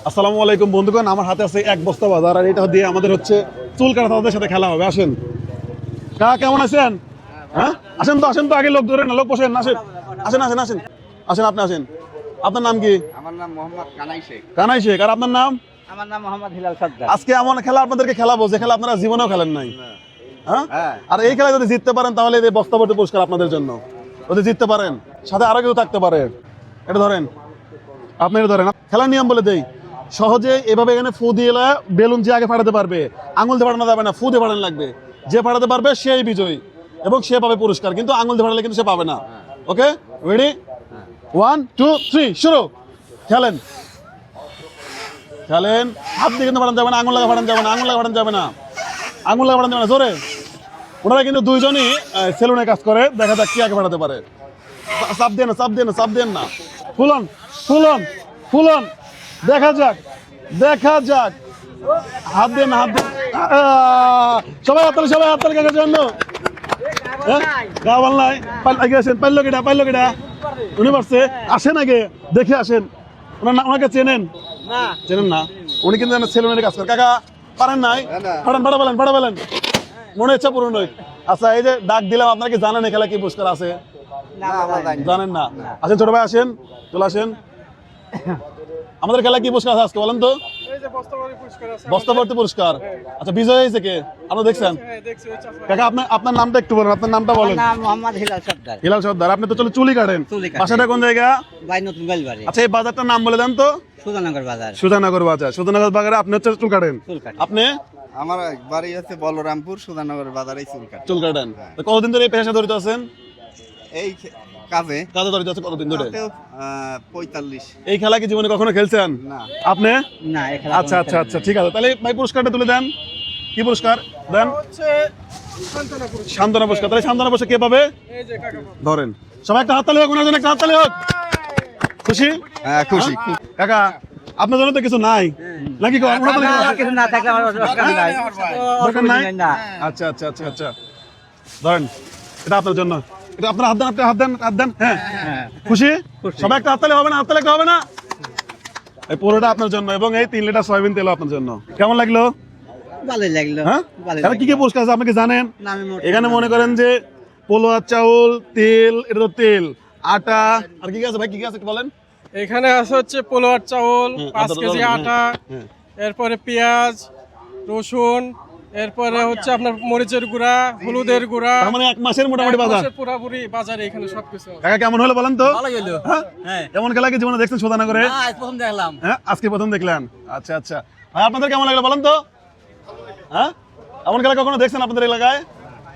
আসসালামু আলাইকুম বন্ধুগণ, আমার হাতে আছে এক বস্তা বাজার আর এটা দিয়ে আমাদের হচ্ছে চুল কাটাদের সাথে খেলা হবে। আসেন কাকা, কেমন আছেন? হ্যাঁ আসেন তো আগে লোক ধরে না, লোক বসেন, আসেন আসেন আসেন আসেন আসেন আপনি আসেন। আপনার নাম কি? আমার নাম মোহাম্মদ কানাই শেখ। কানাই শেখ। আর আপনার নাম? আমার নাম মোহাম্মদ হিলাল সর্দার। আজকে এমন খেলা আপনাদেরকে খেলাবো যে খেলা আপনারা জীবনেও খেলেন নাই। হ্যাঁ, আর এই খেলায় যদি জিততে পারেন তাহলে এই বস্তা ভর্তি পুরস্কার আপনাদের জন্য। যদি জিততে পারেন সাথে আরো কেউ থাকতে পারে। এটা ধরেন, আপনি এটা ধরেন। খেলার নিয়ম বলে দেই, সহজে এভাবে এখানে ফু দিয়ে বেলুন যে আগে ফাটাতে পারবে, আঙুল দিয়ে ফাটানো যাবে না, ফু দিয়ে ফাটানো লাগবে। যে ফাটাতে পারবে সেই বিজয়ী এবং সে পাবে পুরস্কার, কিন্তু আঙুল দিয়ে ফাটালে কিন্তু সে পাবে না। ওকে, রেডি? 1 2 3 শুরু। খেলেন খেলেন। হাত দিয়ে কিন্তু ফাটানো যাবে না, আঙুল লাগা ফাটানো যাবে না, আঙুল লাগা ফাটানো যাবে না, আঙুল লাগা ফাটানো যাবে না, জোরে। ওনারা কিন্তু দুইজনই সেলুনে কাজ করে, দেখা যাক কি আগে ফাটাতে পারে। চাপ দেন না, চাপ দেন না, চাপ দেন না। ফুলন ফুলন ফুলন, দেখা যাক দেখা যাক। হাত দেন, হাত দেন। সবাই হাততালি, সবাই হাততালি কাকার জন্য। গা ভাল নাই, আগে আসেন। পাইলো কেটা উনি পারছে। আসেন আগে দেখে আসেন। ওনাকে চেনেন? চেনেন না, উনি কিন্তু সেলুনের কাজ করে। কাকা পারেন নাই? পাঠান, পাঠা বলেন, মনে ইচ্ছা পূরণ হই। আচ্ছা, এই যে ডাক দিলাম, আপনারা কি জানেন এই খেলা কি পুরস্কার আছে? জানেন না? আসেন ছোট ভাই, আসেন, চলে আসেন। আমাদের খেলা কি পুরস্কার আছে আজকে বলেন তো? বস্তা ভর্তি পুরস্কার। আচ্ছা, বিজয় হয়েছে কে আপনারা দেখছেন? কাকা আপনার নামটা একটু বলেন, আপনার নামটা বলেন। মোহাম্মদ হিলাল সর্দার। হিলাল সর্দার। আপনি তো চুলি কাটেন। বাসাটা কোন জায়গা? ভাই নতুন বেলবাড়ি। আচ্ছা, এই বাজারটার নাম বলে দেন তো। সুধানগর বাজার। সুধানগর বাজার। সুধানগর বাজারে আপনি হচ্ছে চুল কাটেন। আপনি? আমার বাড়ি হচ্ছে বলরামপুর, সুধানগর বাজারে চুল কাটেন। কতদিন ধরে এই পেশা জড়িত আছেন? এই কাজে জড়িত আছে কতদিন ধরে? 45। এই খেলা কি জীবনে কখনো খেলছেন? না। আপনি? না, আচ্ছা আচ্ছা আচ্ছা, ঠিক আছে। তাহলে ভাই পুরস্কারটা তুলে দেন। কি পুরস্কার দেন? সান্ত্বনা পুরস্কার। তাহলে সান্ত্বনা পুরস্কার কে পাবে? ধরেন সবাই একটা হাততালি হোক, ওনার জন্য একটা হাততালি হোক। খুশি? হ্যাঁ খুশি। কাকা আপনার জন্য তো কিছু নাই নাকি? কিছু না থাকলে আমার দরকার নাই? আচ্ছা আচ্ছা আচ্ছা আচ্ছা, ধরেন এটা আপনার জন্য। এটা আপনার হাত দেন, আপনি হাত দেন, হাত দেন। হ্যাঁ, খুশি? সবাই একটা হাততালি হবে না? হাততালি একটা হবে না? এই পুরোটা আপনার জন্য এবং এই 3 লিটার সয়াবিন তেল আপনার জন্য। কেমন লাগলো? ভালোই লাগলো। হ্যাঁ, তাহলে কি কি পুরস্কার আছে আপনি কি জানেন? না, আমি এখানে মনে করেন যে পোলোয়ার চাউল, তেল, এটা তো তেল, আটা, আর কি কি আছে ভাই, কি কি আছে একটু বলেন। এখানে আছে হচ্ছে পোলোয়ার চাউল, 5 কেজি আটা, এরপরে পেঁয়াজ, রসুন, এরপরে হচ্ছে আপনার মরিচের গুঁড়া, হলুদের গুঁড়া। তার মানে 1 মাসের মোটামুটি বাজার। পুরোপুরি বাজারে এখানে সবকিছু আছে। কাকা কেমন হলো বলেন তো? ভালোই হলো। হ্যাঁ, এমন খেলা কি জীবনে দেখছেন সুধানগরে? না, আজ প্রথম দেখলাম। হ্যাঁ, আজকে প্রথম দেখলেন। আচ্ছা আচ্ছা, ভাই আপনাদের কেমন লাগলো বলেন তো? হ্যাঁ, এমন খেলা কখনো দেখছেন আপনাদের এলাকায়?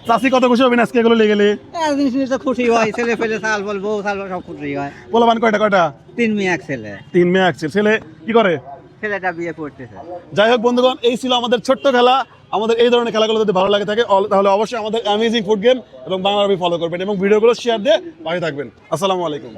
চাষি কত খুশি হবেন আজকে এগুলো লেগে গেলে? একদিন শুনে তো খুশি হয়, ছেলে ফেলে সাল বলবো, সাল সব খুশি হয়। পোলাপান কয়টা? 3 মেয়ে 1 ছেলে। 3 মেয়ে 1 ছেলে। ছেলে কি করে? ছেলেটা বিয়ে করতেছে। যাই হোক বন্ধুগণ, এই ছিল আমাদের ছোট্ট খেলা। আমাদের এই ধরনের খেলাগুলো যদি ভালো লাগে থাকে তাহলে অবশ্যই আমাদের অ্যামেজিং ফুড গেম এবং বাংলা রবি ফলো করবেন এবং ভিডিওগুলো শেয়ার দিয়ে পাশে থাকবেন। আসসালামু আলাইকুম।